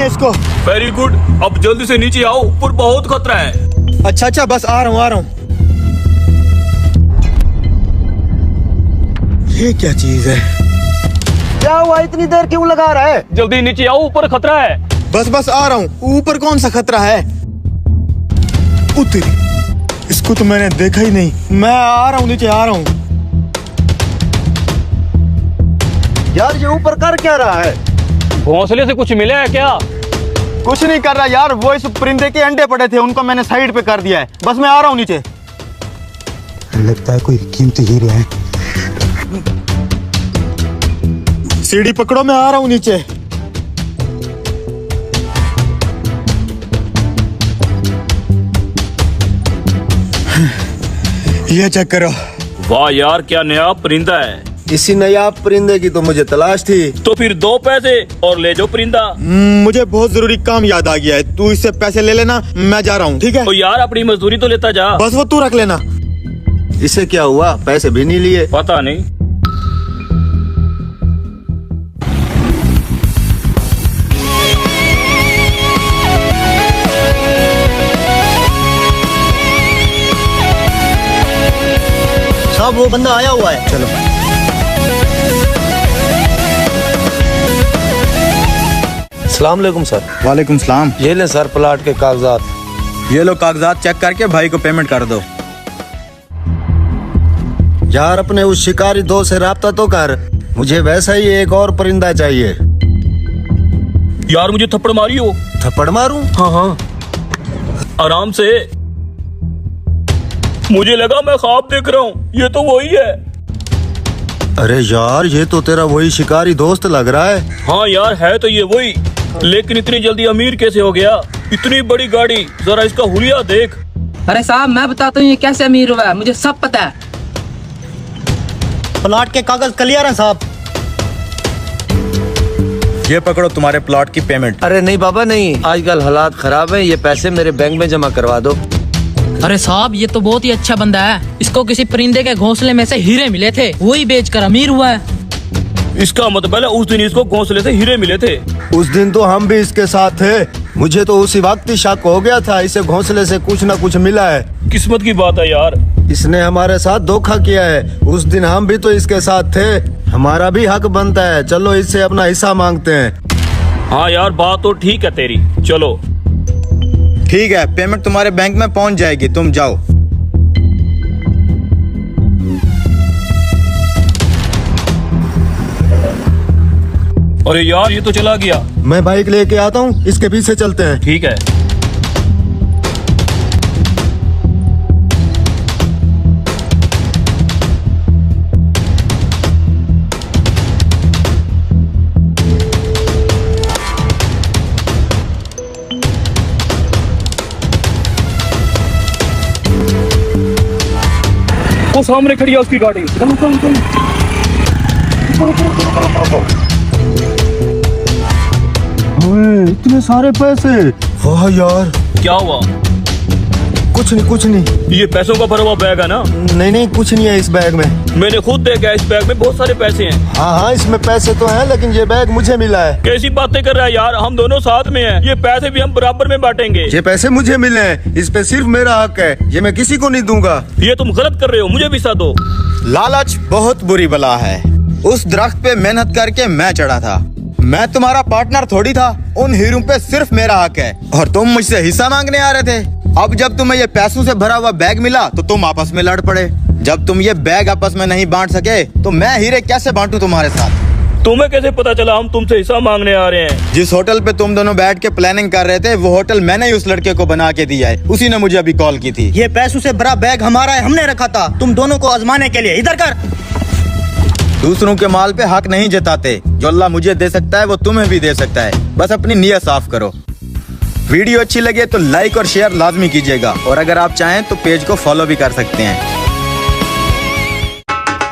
मैंने इसको। Very good, अब जल्दी से नीचे आओ, ऊपर बहुत खतरा है। अच्छा अच्छा, बस आ रहा हूँ। ये क्या चीज है? क्या हुआ, इतनी देर क्यों लगा रहा है? जल्दी नीचे आओ, ऊपर खतरा है। बस बस आ रहा हूँ। ऊपर कौन सा खतरा है? उतरी, इसको तो मैंने देखा ही नहीं। मैं आ रहा हूँ, नीचे आ रहा हूँ। यार ये ऊपर कर क्या रहा है? घोंसले से कुछ मिला है क्या? कुछ नहीं कर रहा यार, वो इस परिंदे के अंडे पड़े थे, उनको मैंने साइड पे कर दिया है। बस मैं आ रहा हूँ नीचे। लगता है कोई कीमती हीरे हैं। सीढ़ी पकड़ो, मैं आ रहा हूँ नीचे। ये चेक करो। वाह यार, क्या नया परिंदा है। इसी नया परिंदे की तो मुझे तलाश थी। तो फिर 2 पैसे और ले जाओ परिंदा। मुझे बहुत जरूरी काम याद आ गया है, तू इससे पैसे ले लेना, मैं जा रहा हूँ, ठीक है? तो यार अपनी मजदूरी तो लेता जा। बस वो तू रख लेना। इसे क्या हुआ, पैसे भी नहीं लिए? पता नहीं। साहब वो बंदा आया हुआ है। चलो। अस्सलाम वालेकुम सर। वालेकुम सलाम। ये ले सर प्लाट के कागजात। ये लो कागजात, चेक करके भाई को पेमेंट कर दो। यार अपने उस शिकारी दोस्त से राब्ता तो कर, मुझे वैसा ही एक और परिंदा चाहिए। यार मुझे थप्पड़ मारी हो। थप्पड़ मारूं? हाँ हाँ, आराम से। मुझे लगा मैं ख्वाब देख रहा हूँ, ये तो वही है। अरे यार ये तो तेरा वही शिकारी दोस्त लग रहा है। हाँ यार है तो ये वही, लेकिन इतनी जल्दी अमीर कैसे हो गया? इतनी बड़ी गाड़ी, जरा इसका हुलिया देख। अरे साहब मैं बताता हूँ ये कैसे अमीर हुआ है, मुझे सब पता है। प्लॉट के कागज क्लियर हैं साहब। ये पकड़ो तुम्हारे प्लॉट की पेमेंट। अरे नहीं बाबा नहीं, आजकल हालात खराब है, ये पैसे मेरे बैंक में जमा करवा दो। अरे साहब ये तो बहुत ही अच्छा बंदा है, इसको किसी परिंदे के घोंसले में से हीरे मिले थे, वही बेचकर अमीर हुआ है। इसका मतलब है उस दिन इसको घोंसले से हीरे मिले थे। उस दिन तो हम भी इसके साथ थे, मुझे तो उसी वक्त ही शक हो गया था, इसे घोंसले से कुछ न कुछ मिला है। किस्मत की बात है यार। इसने हमारे साथ धोखा किया है, उस दिन हम भी तो इसके साथ थे, हमारा भी हक बनता है। चलो इससे अपना हिस्सा मांगते हैं। हाँ यार बात तो ठीक है तेरी, चलो। ठीक है, पेमेंट तुम्हारे बैंक में पहुंच जाएगी, तुम जाओ। अरे यार ये तो चला गया। मैं बाइक लेके आता हूँ, इसके पीछे चलते हैं। ठीक है। वो सामने खड़ी है उसकी गाड़ी। इतने सारे पैसे, वाह यार। क्या हुआ? कुछ नहीं कुछ नहीं। ये पैसों का भरा हुआ बैग है ना? नहीं नहीं कुछ नहीं है इस बैग में। मैंने खुद देखा है, इस बैग में बहुत सारे पैसे हैं। हाँ हाँ इसमें पैसे तो हैं, लेकिन ये बैग मुझे मिला है। कैसी बातें कर रहा है यार, हम दोनों साथ में हैं, ये पैसे भी हम बराबर में बांटेंगे। ये पैसे मुझे मिले हैं, इस पे सिर्फ मेरा हक है, ये मैं किसी को नहीं दूंगा। ये तुम गलत कर रहे हो, मुझे भी साथ दो। लालच बहुत बुरी बला है। उस दरख्त पे मेहनत करके मैं चढ़ा था, मैं तुम्हारा पार्टनर थोड़ी था। उन हीरों पे सिर्फ मेरा हक है और तुम मुझसे हिस्सा मांगने आ रहे थे। अब जब तुम्हें ये पैसों से भरा हुआ बैग मिला तो तुम आपस में लड़ पड़े। जब तुम ये बैग आपस में नहीं बांट सके तो मैं हीरे कैसे बांटूं तुम्हारे साथ? तुम्हें कैसे पता चला हम तुमसे हिस्सा मांगने आ रहे हैं? जिस होटल पे तुम दोनों बैठ के प्लानिंग कर रहे थे, वो होटल मैंने ही उस लड़के को बना के दिया है, उसी ने मुझे अभी कॉल की थी। ये पैसों से भरा बैग हमारा है, हमने रखा था तुम दोनों को आजमाने के लिए। इधर कर। दूसरों के माल पे हक नहीं जताते, जो अल्लाह मुझे दे सकता है वो तुम्हें भी दे सकता है, बस अपनी नीयत साफ करो। वीडियो अच्छी लगे तो लाइक और शेयर लाजमी कीजिएगा, और अगर आप चाहें तो पेज को फॉलो भी कर सकते हैं।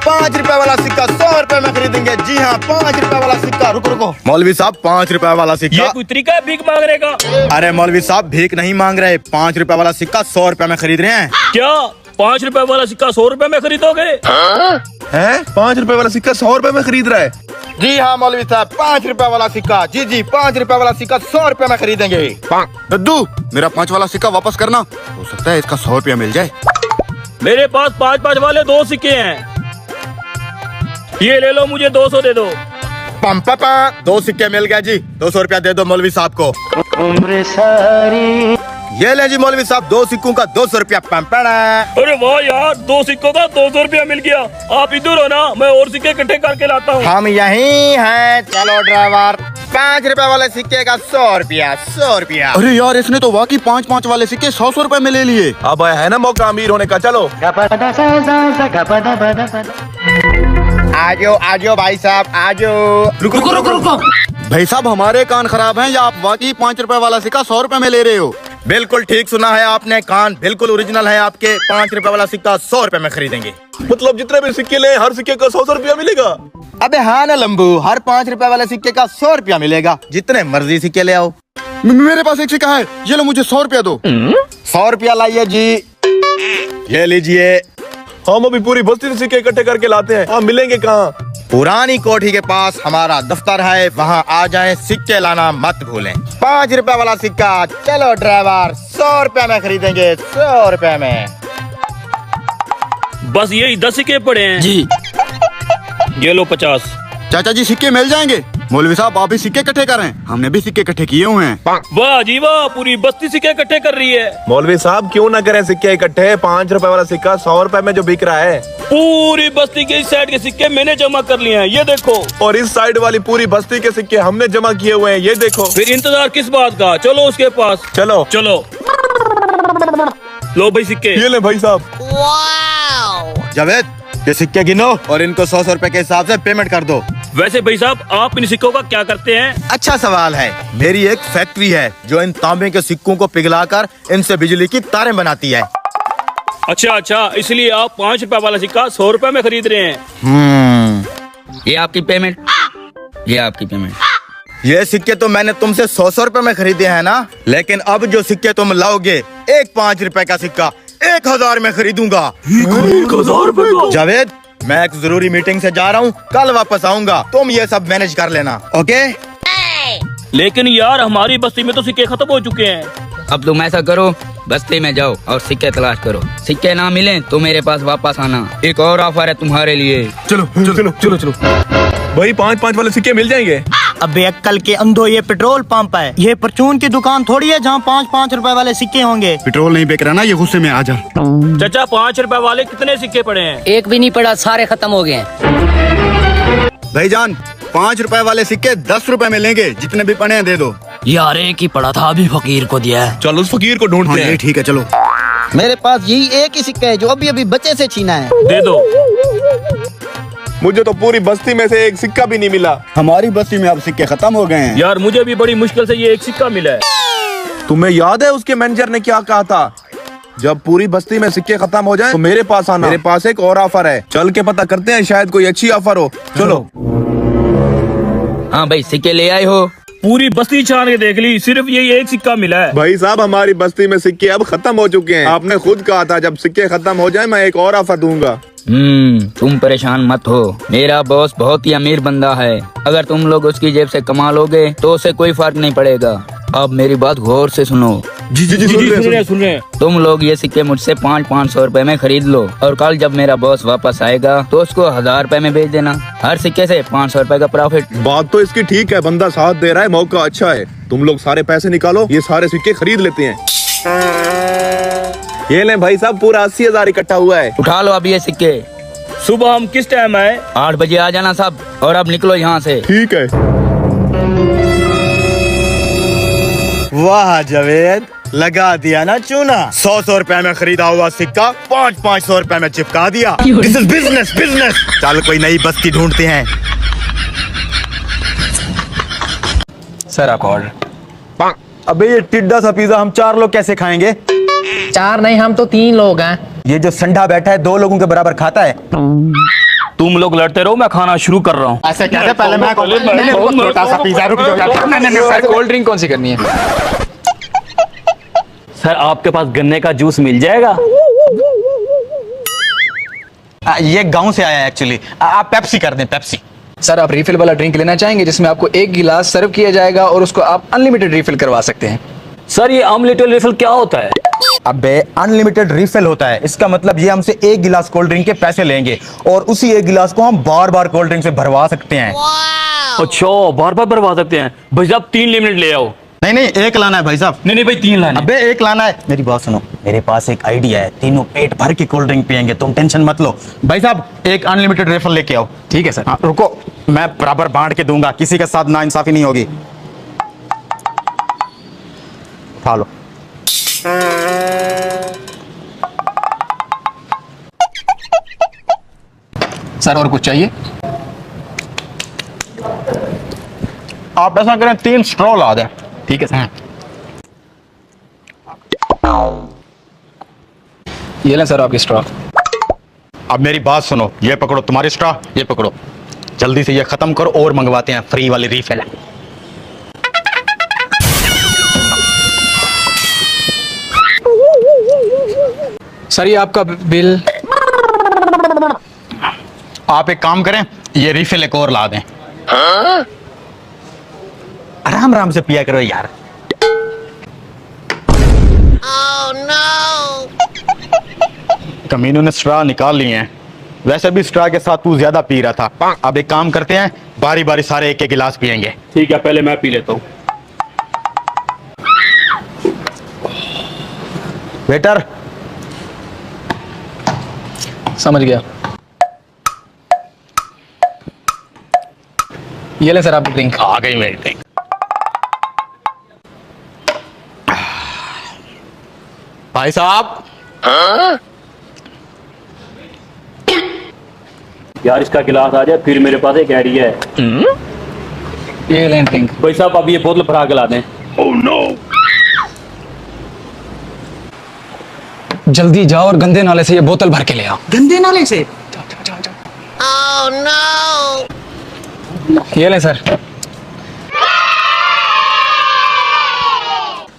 5 रुपए वाला सिक्का 100 रुपए में खरीदेंगे। जी हाँ, 5 रुपए वाला सिक्का। रुको रुको मौलवी साहब, 5 रुपए वाला सिक्का। ये कोई तरीका है भीख मांगने का? अरे मौलवी साहब भीख नहीं मांग रहे, 5 रुपए वाला सिक्का 100 रुपए में खरीद रहे हैं। क्या 5 रुपए वाला सिक्का 100 रुपए में खरीदोगे? हैं? 5 रुपए वाला सिक्का 100 रुपए में खरीद रहा है? जी हाँ मौलवी साहब, 5 रुपए वाला सिक्का, जी जी 5 रुपए वाला सिक्का 100 रुपए में खरीदेंगे। दद्दू, मेरा 5 वाला सिक्का वापस करना। हो सकता है इसका 100 रुपया मिल जाए। मेरे पास 5-5 वाले 2 सिक्के हैं, ये ले लो, मुझे 200 दे दो। पम पापा, 2 सिक्के मिल गए जी, 200 रुपया दे दो मौलवी साहब को। ये ले जी मौलवी साहब, 2 सिक्कों का 200 रुपया। अरे वाह यार, 2 सिक्कों का 200 रुपया मिल गया। आप इधर हो ना, मैं और सिक्के इकट्ठे करके लाता हूँ। हम यहीं हैं, चलो ड्राइवर। 5 रुपए वाले सिक्के का 100 रुपया, 100 रुपया। अरे यार, इसने तो वाकई 5-5 वाले सिक्के 100 रुपए में ले लिए। अब है ना मौका अमीर होने का, चलो। आजो आजो भाई साहब, आजो। रुको रुको रुको, भाई साहब, हमारे कान खराब हैं या आप वाकई 5 रुपए वाला सिक्का 100 रुपए में ले रहे हो? बिल्कुल ठीक सुना है आपने, कान बिल्कुल ओरिजिनल है आपके। 5 रुपए वाला सिक्का 100 रुपए में खरीदेंगे। मतलब जितने भी सिक्के ले, हर सिक्के का 100 रुपया मिलेगा? अबे हाँ ना लंबू, हर 5 रुपए वाले सिक्के का 100 रुपया मिलेगा, जितने मर्जी सिक्के ले आओ। मेरे पास एक सिक्का है, ये लो, मुझे 100 रुपया दो। 100 रुपया लाइए जी, ये लीजिए। हम अभी पूरी बस्ती से सिक्के इकट्ठे करके लाते हैं, आप मिलेंगे कहाँ? पुरानी कोठी के पास हमारा दफ्तर है, वहाँ आ जाएं, सिक्के लाना मत भूलें। 5 रुपए वाला सिक्का, चलो ड्राइवर, 100 रुपए में खरीदेंगे, 100 रुपए में। बस यही 10 सिक्के पड़े हैं जी। ये लो 50। चाचा जी, सिक्के मिल जाएंगे? मौलवी साहब, आप भी सिक्के इकट्ठे कर रहे हैं, हमने भी सिक्के इकट्ठे किए हुए हैं। वाह जी वाह, पूरी बस्ती सिक्के इकट्ठे कर रही है। मौलवी साहब, क्यों ना करें सिक्के इकट्ठे? 5 रुपए वाला सिक्का 100 रुपए में जो बिक रहा है। पूरी बस्ती के इस साइड के सिक्के मैंने जमा कर लिए हैं, ये देखो। और इस साइड वाली पूरी बस्ती के सिक्के हमने जमा किए हुए हैं, ये देखो। फिर इंतजार किस बात का, चलो उसके पास। चलो चलो, लो भाई सिक्के। ये ले भाई साहब। जावेद, ये सिक्के गिनो और इनको 100 रुपए के हिसाब से पेमेंट कर दो। वैसे भाई साहब, आप इन सिक्कों का क्या करते हैं? अच्छा सवाल है। मेरी एक फैक्ट्री है जो इन तांबे के सिक्कों को पिघलाकर इनसे बिजली की तारें बनाती है। अच्छा, इसलिए आप 5 रुपए वाला सिक्का 100 रुपए में खरीद रहे हैं। ये आपकी पेमेंट, ये आपकी पेमेंट। ये सिक्के तो मैंने तुमसे 100 रुपए में खरीदे हैं ना, लेकिन अब जो सिक्के तुम लाओगे, एक 5 रुपए का सिक्का 1000 में खरीदूंगा। 1000 रुपए का? जावेद, मैं एक जरूरी मीटिंग से जा रहा हूँ, कल वापस आऊंगा, तुम ये सब मैनेज कर लेना, ओके? लेकिन यार, हमारी बस्ती में तो सिक्के खत्म हो चुके हैं। अब तुम ऐसा करो, बस्ती में जाओ और सिक्के तलाश करो। सिक्के ना मिले तो मेरे पास वापस आना, एक और ऑफर है तुम्हारे लिए। चलो चलो चलो चलो। भाई 5-5 वाले सिक्के मिल जाएंगे? अबे अक्कल के अंधो, ये पेट्रोल पंप है, ये परचून की दुकान थोड़ी है जहाँ 5-5 रुपए वाले सिक्के होंगे। पेट्रोल नहीं बिक रहा ना, ये गुस्से में आ जा। चाचा, 5 रुपए वाले कितने सिक्के पड़े हैं? एक भी नहीं पड़ा, सारे खत्म हो गए हैं। भाईजान, 5 रुपए वाले सिक्के 10 रुपए में लेंगे, जितने भी पड़े हैं दे दो। यार एक ही पड़ा था, अभी फकीर को दिया है। चलो उस फकीर को हाँ, ढूंढते ये हैं। ठीक है, चलो। मेरे पास यही एक ही सिक्का है जो अभी अभी बच्चे से छीना है। दे दो। मुझे तो पूरी बस्ती में से एक सिक्का भी नहीं मिला। हमारी बस्ती में अब सिक्के खत्म हो गए हैं। यार, मुझे भी बड़ी मुश्किल से ये एक सिक्का मिला है। तुम्हें याद है उसके मैनेजर ने क्या कहा था? जब पूरी बस्ती में सिक्के खत्म हो जाए तो मेरे पास आना, मेरे पास एक और ऑफर है। चल के पता करते हैं, शायद कोई अच्छी ऑफर हो। चलो। हाँ भाई, सिक्के ले आए हो? पूरी बस्ती छान के देख ली, सिर्फ ये एक सिक्का मिला है। भाई साहब, हमारी बस्ती में सिक्के अब खत्म हो चुके हैं। आपने खुद कहा था जब सिक्के खत्म हो जाए मैं एक और ऑफर दूंगा। तुम परेशान मत हो, मेरा बॉस बहुत ही अमीर बंदा है। अगर तुम लोग उसकी जेब से कमा लोगे तो उसे कोई फर्क नहीं पड़ेगा। अब मेरी बात गौर से सुनो। जी जी जी सुन रहे हैं। तुम लोग ये सिक्के मुझसे 500 रुपए में खरीद लो और कल जब मेरा बॉस वापस आएगा तो उसको 1000 रुपए में बेच देना। हर सिक्के से 500 रुपए का प्रॉफिट। बात तो इसकी ठीक है, बंदा साथ दे रहा है, मौका अच्छा है। तुम लोग सारे पैसे निकालो, ये सारे सिक्के खरीद लेते हैं। ये लें भाई साहब, पूरा 80,000 इकट्ठा हुआ है। उठा लो अब ये सिक्के। सुबह हम किस टाइम आए? 8 बजे आ जाना सब, और अब निकलो यहाँ से। ठीक है। वाह जावेद, लगा दिया ना चूना। 100 रुपए में खरीदा हुआ सिक्का 500 रुपए में चिपका दिया। This is business, business. चल कोई नई बस्ती ढूंढते हैं। सर आपका ऑर्डर। अबे ये टिड्डा सा पिज्जा हम 4 लोग कैसे खाएंगे? 4 नहीं, हम तो 3 लोग हैं। ये जो संडा बैठा है 2 लोगों के बराबर खाता है। तुम लोग लड़ते रहो, मैं खाना शुरू कर रहा हूँ। ऐसे कैसे? पहले मैं छोटा सा पिज्जा, रुक जाओ। सर कोल्ड ड्रिंक कौन सी करनी है? सर, आपके पास गन्ने का जूस मिल जाएगा? ये गांव से आया है एक्चुअली। आप पेप्सी कर दें, पेप्सी। सर आप रिफिल वाला ड्रिंक लेना चाहेंगे जिसमें आपको एक गिलास सर्व किया जाएगा और उसको आप अनलिमिटेड रिफिल करवा सकते हैं। सर ये अनलिमिटेड रिफिल क्या होता है? अबे अनलिमिटेड रिफिल होता है, इसका मतलब ये हमसे एक गिलास कोल्ड ड्रिंक के पैसे लेंगे और उसी एक गिलास को हम बार बार कोल्ड ड्रिंक से भरवा सकते हैं। अच्छा, बार बार भरवा सकते हैं। भाई साहब 3 लिमिट ले आओ। नहीं नहीं, एक लाना है भाई साहब। नहीं भाई 3 लाने। अबे एक लाना है। मेरी बात सुनो, मेरे पास एक आइडिया है, तीनों पेट भर के कोल्ड ड्रिंक पियेंगे, तुम टेंशन मत लो। भाई साहब एक अनलिमिटेड रिफिल लेके आओ। ठीक है सर। हाँ, रुको, मैं बराबर बांट के दूंगा, किसी के साथ नाइंसाफी नहीं होगी। उठा लो। सर और कुछ चाहिए? आप ऐसा करें 3 स्ट्रॉ ला दें। ठीक है सर। ये लें सर आपकी स्ट्रॉ। अब मेरी बात सुनो, ये पकड़ो तुम्हारी स्ट्रॉ, ये पकड़ो, जल्दी से ये खत्म करो और मंगवाते हैं फ्री वाली रिफिल। सर ये आपका बिल। आप एक काम करें, ये रिफिल एक और ला दें। आराम आराम से पिया करो यार। कमीनों ने स्ट्रॉ निकाल लिए हैं, वैसे भी स्ट्रॉ के साथ तू ज्यादा पी रहा था। अब एक काम करते हैं, बारी बारी सारे एक एक गिलास पियेंगे। ठीक है, पहले मैं पी लेता हूँ। वेटर। समझ गया। ये लें सर आपकी ड्रिंक। आ गई मेरी ड्रिंक। भाई साहब। यार इसका गिलास आ जाए, फिर मेरे पास एक आइडिया है। ये लें ड्रिंक। भाई साहब अब ये बोतल भरा के ला दें। जल्दी जाओ और गंदे नाले से ये बोतल भर के ले आओ। गंदे नाले से? ये लें सर।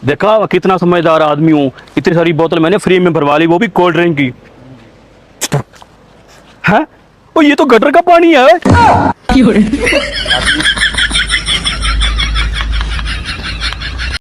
देखा कितना समझदार आदमी हूँ, इतनी सारी बोतल मैंने फ्री में भरवा ली, वो भी कोल्ड ड्रिंक की। है? ओ ये तो गटर का पानी है।